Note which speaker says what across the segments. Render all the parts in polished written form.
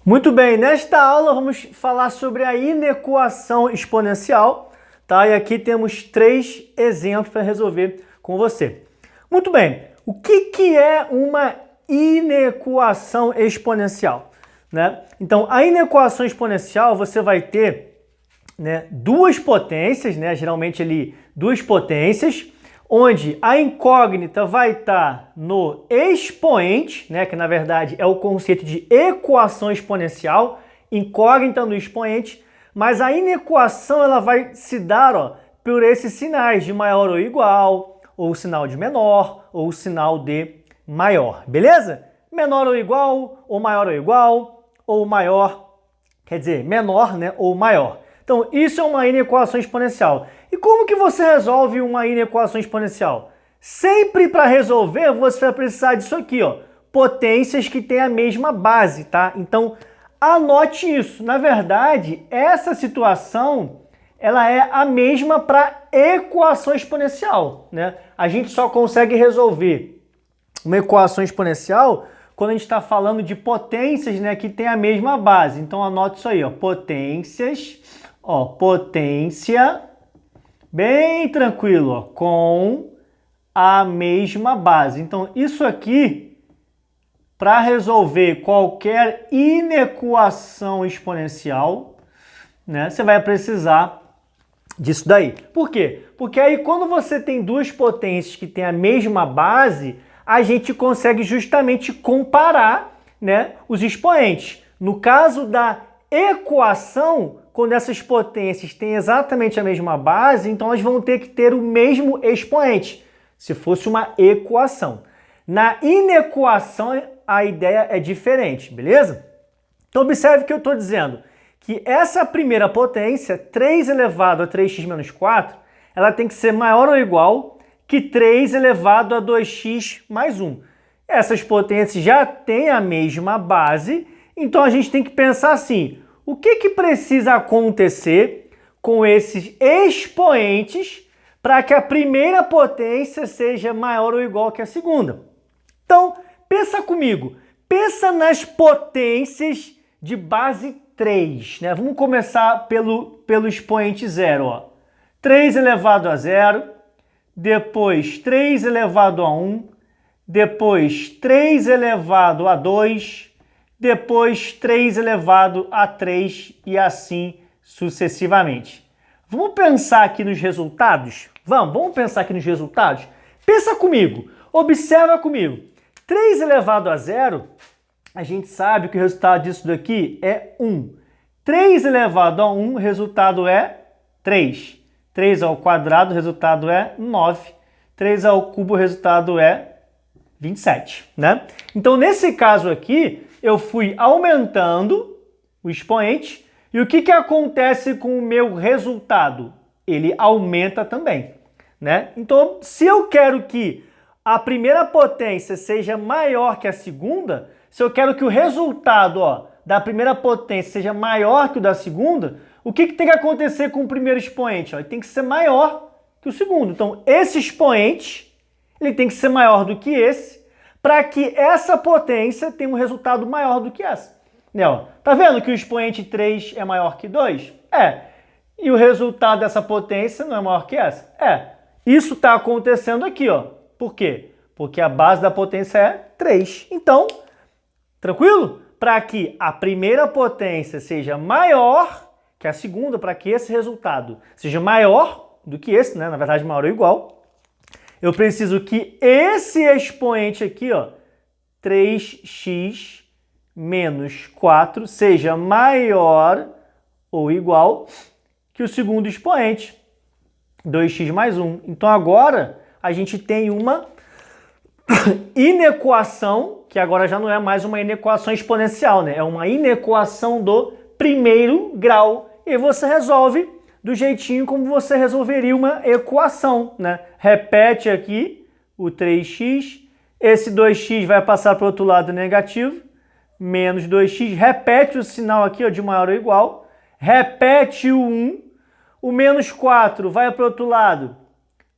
Speaker 1: Muito bem, nesta aula vamos falar sobre a inequação exponencial, tá? E aqui temos 3 exemplos para resolver com você. Muito bem, o que é uma inequação exponencial, né? Então, a inequação exponencial você vai ter, né, duas potências, né? Geralmente ali duas potências, onde a incógnita vai estar no expoente, né, que na verdade é o conceito de equação exponencial, incógnita no expoente, mas a inequação ela vai se dar, ó, por esses sinais de maior ou igual, ou sinal de menor, ou sinal de maior, beleza? Menor ou igual, ou maior, ou maior, quer dizer, menor, né, ou maior. Então, isso é uma inequação exponencial. E como que você resolve uma inequação exponencial? Sempre para resolver, você vai precisar disso aqui, ó, potências que têm a mesma base, tá? Então, anote isso. Na verdade, essa situação, ela é a mesma para equação exponencial, né? A gente só consegue resolver uma equação exponencial quando a gente está falando de potências, né, que têm a mesma base. Então, anote isso aí, ó, potências, ó, potência, bem tranquilo, ó, com a mesma base. Então, isso aqui, para resolver qualquer inequação exponencial, né, você vai precisar disso daí. Por quê? Porque aí quando você tem duas potências que têm a mesma base, a gente consegue justamente comparar, né, os expoentes. No caso da equação, quando essas potências têm exatamente a mesma base, então elas vão ter que ter o mesmo expoente, se fosse uma equação. Na inequação, a ideia é diferente, beleza? Então observe o que eu estou dizendo, que essa primeira potência, 3 elevado a 3x menos 4, ela tem que ser maior ou igual que 3 elevado a 2x mais 1. Essas potências já têm a mesma base, então a gente tem que pensar assim, o que precisa acontecer com esses expoentes para que a primeira potência seja maior ou igual que a segunda? Então, pensa comigo, pensa nas potências de base 3, né? Vamos começar pelo expoente 0, ó. 3 elevado a 0, depois 3 elevado a 1, depois 3 elevado a 2, depois 3 elevado a 3 e assim sucessivamente. Vamos pensar aqui nos resultados? Vamos pensar aqui nos resultados? Pensa comigo, observa comigo. 3 elevado a 0, a gente sabe que o resultado disso daqui é 1. 3 elevado a 1, o resultado é 3. 3 ao quadrado, o resultado é 9. 3 ao cubo, o resultado é 27, né? Então, nesse caso aqui, eu fui aumentando o expoente e o que acontece com o meu resultado? Ele aumenta também, né? Então, se eu quero que a primeira potência seja maior que a segunda, se eu quero que o resultado, ó, da primeira potência seja maior que o da segunda, o que tem que acontecer com o primeiro expoente? Ó? Ele tem que ser maior que o segundo. Então, esse expoente ele tem que ser maior do que esse, para que essa potência tenha um resultado maior do que essa. Né, ó? Tá vendo que o expoente 3 é maior que 2? É. E o resultado dessa potência não é maior que essa? É. Isso está acontecendo aqui, ó. Por quê? Porque a base da potência é 3. Então, tranquilo? Para que a primeira potência seja maior que a segunda, para que esse resultado seja maior do que esse, né? Na verdade, maior ou igual, eu preciso que esse expoente aqui, ó, 3x menos 4, seja maior ou igual que o segundo expoente, 2x mais 1. Então, agora, a gente tem uma inequação, que agora já não é mais uma inequação exponencial, né? É uma inequação do primeiro grau. E você resolve do jeitinho como você resolveria uma equação, né? Repete aqui o 3x, esse 2x vai passar para o outro lado negativo, menos 2x, repete o sinal aqui, ó, de maior ou igual, repete o 1, o menos 4 vai para o outro lado,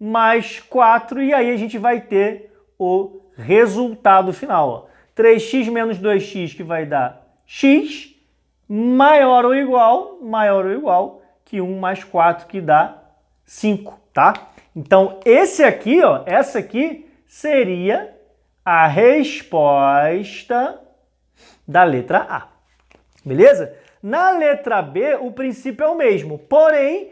Speaker 1: mais 4, e aí a gente vai ter o resultado final, ó. 3x menos 2x que vai dar x, maior ou igual que 1 mais 4, que dá 5, tá? Então, esse aqui, ó, essa aqui seria a resposta da letra A. Beleza? Na letra B, o princípio é o mesmo, porém,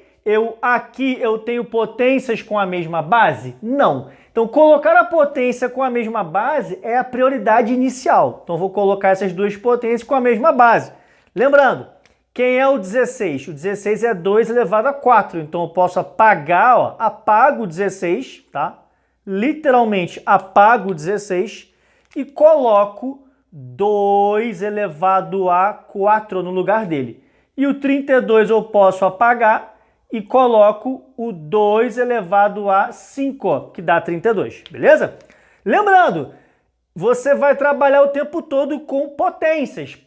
Speaker 1: aqui eu tenho potências com a mesma base? Não. Então, colocar a potência com a mesma base é a prioridade inicial. Então, vou colocar essas duas potências com a mesma base. Lembrando, quem é o 16? O 16 é 2 elevado a 4. Então, eu posso apagar, ó, apago o 16, tá? Literalmente, apago o 16 e coloco 2 elevado a 4 no lugar dele. E o 32 eu posso apagar e coloco o 2 elevado a 5, que dá 32, beleza? Lembrando, você vai trabalhar o tempo todo com potências.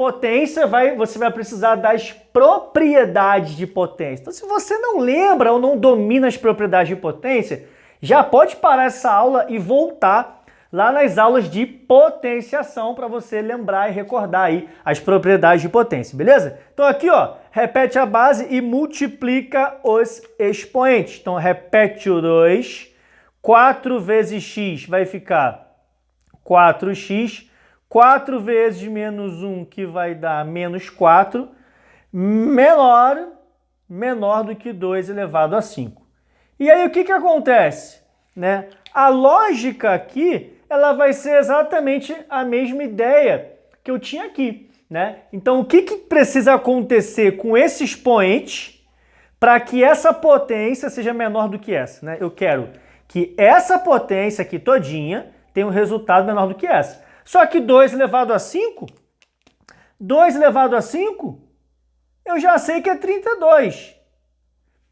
Speaker 1: Você vai precisar das propriedades de potência. Então, se você não lembra ou não domina as propriedades de potência, já pode parar essa aula e voltar lá nas aulas de potenciação para você lembrar e recordar aí as propriedades de potência, beleza? Então aqui, ó, repete a base e multiplica os expoentes. Então repete o 2, 4 vezes x vai ficar 4x, 4 vezes menos 1, que vai dar menos 4, menor do que 2 elevado a 5. E aí o que acontece? Né? A lógica aqui, ela vai ser exatamente a mesma ideia que eu tinha aqui, né? Então, o que precisa acontecer com esse expoente para que essa potência seja menor do que essa, né? Eu quero que essa potência aqui todinha tenha um resultado menor do que essa. Só que 2 elevado a 5, eu já sei que é 32.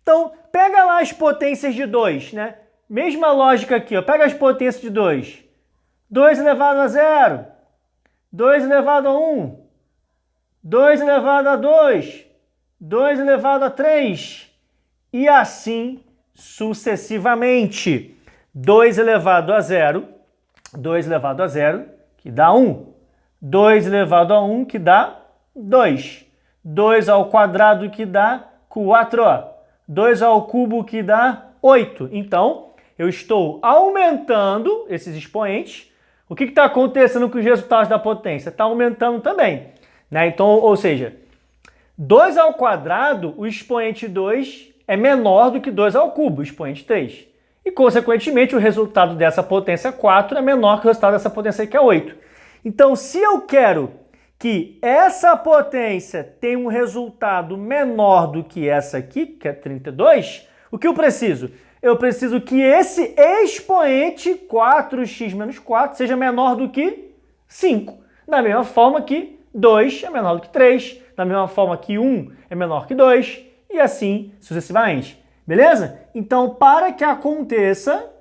Speaker 1: Então, pega lá as potências de 2, né? Mesma lógica aqui, ó. Pega as potências de 2. 2 elevado a 0, 2 elevado a 1, 2 elevado a 2, 2 elevado a 3, e assim sucessivamente. 2 elevado a 0, que dá 1. 2 elevado a 1, que dá 2. 2 ao quadrado, que dá 4. 2 ao cubo, que dá 8. Então, eu estou aumentando esses expoentes. O que está acontecendo com os resultados da potência? Está aumentando também, né? Então, ou seja, 2 ao quadrado, o expoente 2 é menor do que 2 ao cubo, o expoente 3. E, consequentemente, o resultado dessa potência 4 é menor que o resultado dessa potência que é 8. Então, se eu quero que essa potência tenha um resultado menor do que essa aqui, que é 32, o que eu preciso? Eu preciso que esse expoente 4x menos 4 seja menor do que 5. Da mesma forma que 2 é menor do que 3, da mesma forma que 1 é menor que 2, e assim sucessivamente. Beleza? Então, para que aconteça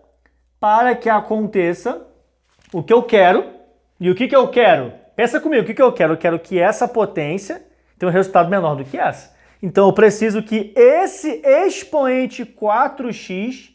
Speaker 1: o que eu quero, e o que eu quero? Pensa comigo, o que eu quero? Eu quero que essa potência tenha um resultado menor do que essa. Então, eu preciso que esse expoente 4x,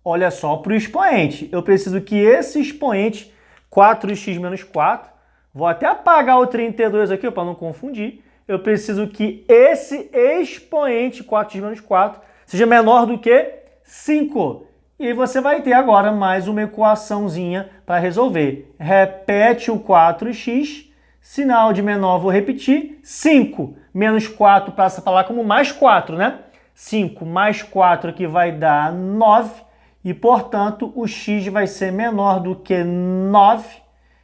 Speaker 1: olha só para o expoente, eu preciso que esse expoente 4x menos 4, vou até apagar o 32 aqui para não confundir, eu preciso que esse expoente 4x menos 4 seja menor do que 5. E você vai ter agora mais uma equaçãozinha para resolver. Repete o 4x, sinal de menor vou repetir, 5 menos 4 passa para lá como mais 4, né? 5 mais 4 aqui vai dar 9 e, portanto, o x vai ser menor do que 9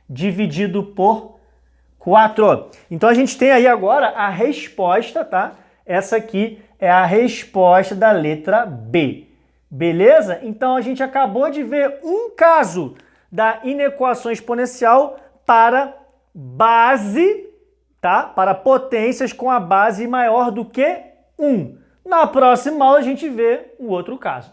Speaker 1: dividido por 4. Então, a gente tem aí agora a resposta, tá? Essa aqui é a resposta da letra B. Beleza? Então, a gente acabou de ver um caso da inequação exponencial para base, tá? Para potências com a base maior do que 1. Na próxima aula a gente vê um outro caso.